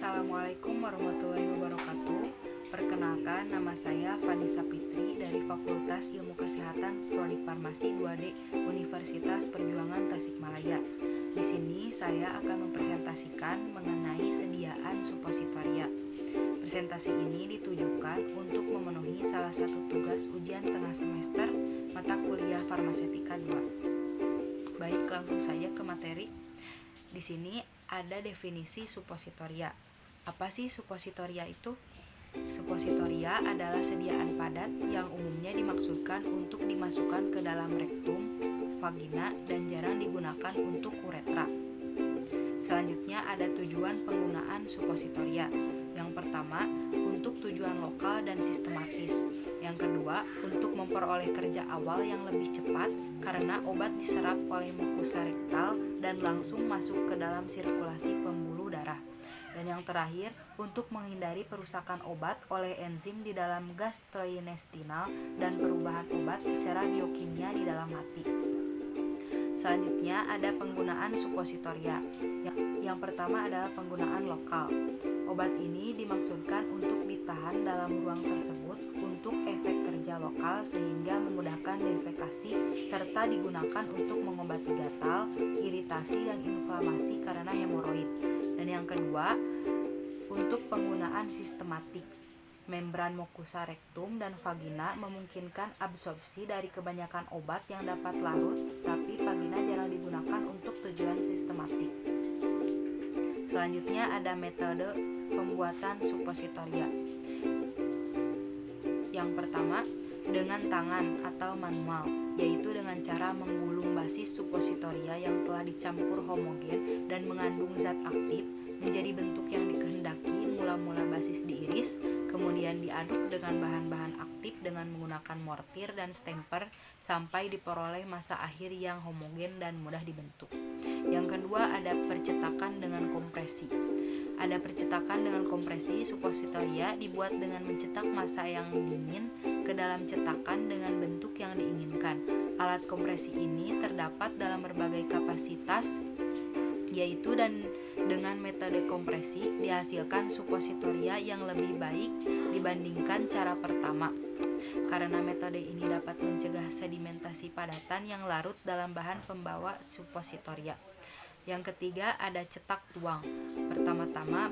Assalamualaikum warahmatullahi wabarakatuh. Perkenalkan, nama saya Vanessa Fitri dari Fakultas Ilmu Kesehatan Prodi Farmasi 2D Universitas Perjuangan Tasikmalaya. Di sini saya akan mempresentasikan mengenai sediaan supositoria. Presentasi ini ditujukan untuk memenuhi salah satu tugas ujian tengah semester mata kuliah Farmasetika 2. Baik, langsung saja ke materi. Di sini ada definisi supositoria. Apa sih supositoria itu? Supositoria adalah sediaan padat yang umumnya dimaksudkan untuk dimasukkan ke dalam rektum, vagina, dan jarang digunakan untuk uretra. Selanjutnya ada tujuan penggunaan supositoria. Yang pertama, untuk tujuan lokal dan sistematis. Yang kedua, untuk memperoleh kerja awal yang lebih cepat karena obat diserap oleh mukosa rektal dan langsung masuk ke dalam sirkulasi pembuluh darah. Dan yang terakhir, untuk menghindari perusakan obat oleh enzim di dalam gastrointestinal dan perubahan obat secara biokimia di dalam hati. Selanjutnya ada penggunaan supositoria. Yang pertama adalah penggunaan lokal. Obat ini dimaksudkan untuk ditahan dalam ruang tersebut untuk efek kerja lokal sehingga memudahkan defekasi serta digunakan untuk mengobati gatal, iritasi, dan inflamasi karena hemoroid. Dan yang kedua, untuk penggunaan sistematik. Membran mukosa rektum dan vagina memungkinkan absorpsi dari kebanyakan obat yang dapat larut, tapi vagina jarang digunakan untuk tujuan sistematik. Selanjutnya ada metode pembuatan supositoria. Yang pertama, dengan tangan atau manual, yaitu dengan cara menggulung basis supositoria yang telah dicampur homogen dan mengandung zat aktif menjadi bentuk yang dikehendaki. Mula-mula basis diiris, kemudian diaduk dengan bahan-bahan aktif dengan menggunakan mortir dan stemper sampai diperoleh massa akhir yang homogen dan mudah dibentuk. Yang kedua ada percetakan dengan kompresi. Ada percetakan dengan kompresi. Supositoria dibuat dengan mencetak massa yang dingin ke dalam cetakan dengan bentuk yang diinginkan. Alat kompresi ini terdapat dalam berbagai kapasitas, yaitu dengan metode kompresi dihasilkan supositoria yang lebih baik dibandingkan cara pertama. Karena metode ini dapat mencegah sedimentasi padatan yang larut dalam bahan pembawa supositoria. Yang ketiga ada cetak tuang. Pertama-tama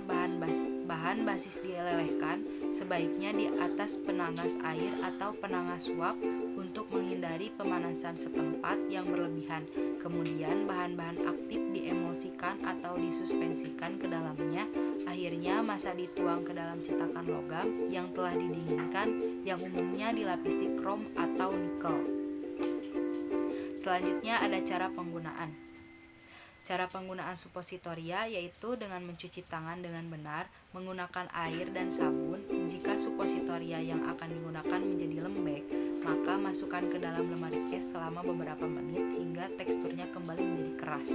bahan basis dilelehkan sebaiknya di atas penanas air atau penanas uap untuk menghindari pemanasan setempat yang berlebihan. Kemudian bahan-bahan aktif diemulsikan atau disuspensikan ke dalamnya. Akhirnya massa dituang ke dalam cetakan logam yang telah didinginkan yang umumnya dilapisi krom atau nikel. Selanjutnya ada cara penggunaan. Cara penggunaan supositoria yaitu dengan mencuci tangan dengan benar, menggunakan air dan sabun. Jika supositoria yang akan digunakan menjadi lembek, maka masukkan ke dalam lemari es selama beberapa menit hingga teksturnya kembali menjadi keras.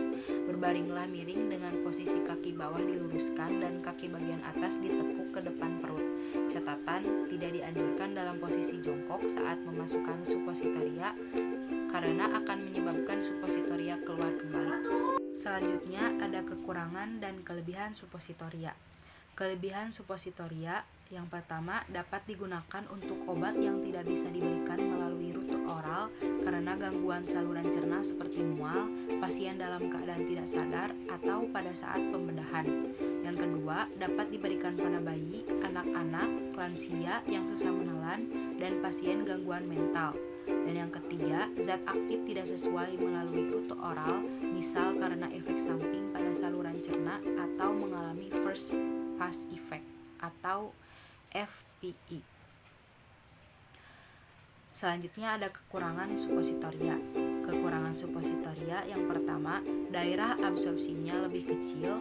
Berbaringlah miring dengan posisi kaki bawah diluruskan dan kaki bagian atas ditekuk ke depan perut. Catatan, tidak dianjurkan dalam posisi jongkok saat memasukkan supositoria karena akan menyebabkan supositoria keluar kembali. Selanjutnya ada kekurangan dan kelebihan supositoria. Kelebihan supositoria yang pertama dapat digunakan untuk obat yang tidak bisa diberikan melalui rute oral karena gangguan saluran cerna seperti mual, pasien dalam keadaan tidak sadar, atau pada saat pembedahan. Yang kedua, dapat diberikan pada bayi, anak-anak, lansia yang susah menelan, dan pasien gangguan mental. Dan yang ketiga, zat aktif tidak sesuai melalui rute oral, misal karena efek samping pada saluran cerna atau mengalami first pass effect atau FPE. Selanjutnya ada kekurangan supositoria. Kekurangan supositoria yang pertama, daerah absorpsinya lebih kecil.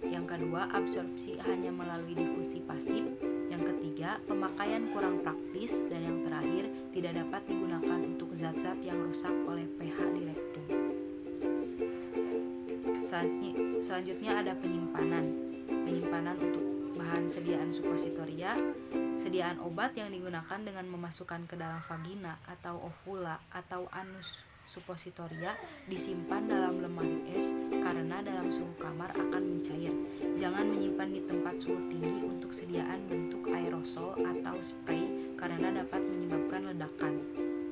Yang kedua, absorpsi hanya melalui difusi pasif. Yang ketiga, pemakaian kurang praktis. Dan yang terakhir, tidak dapat digunakan untuk zat-zat yang rusak oleh pH di rektum. Selanjutnya ada penyimpanan. Penyimpanan untuk bahan sediaan supositoria. Sediaan obat yang digunakan dengan memasukkan ke dalam vagina atau ovula atau anus supositoria disimpan dalam lemari es karena dalam suhu kamar akan mencair. Jangan menyimpan di tempat suhu tinggi untuk sediaan bentuk aerosol atau spray karena dapat menyebabkan ledakan.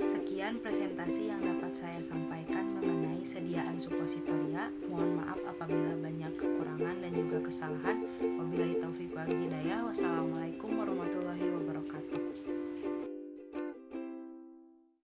Sekian presentasi yang dapat saya sampaikan mengenai sediaan supositoria. Mohon maaf apabila banyak kekurangan dan juga kesalahan. Wabillahi taufiq wal hidayah.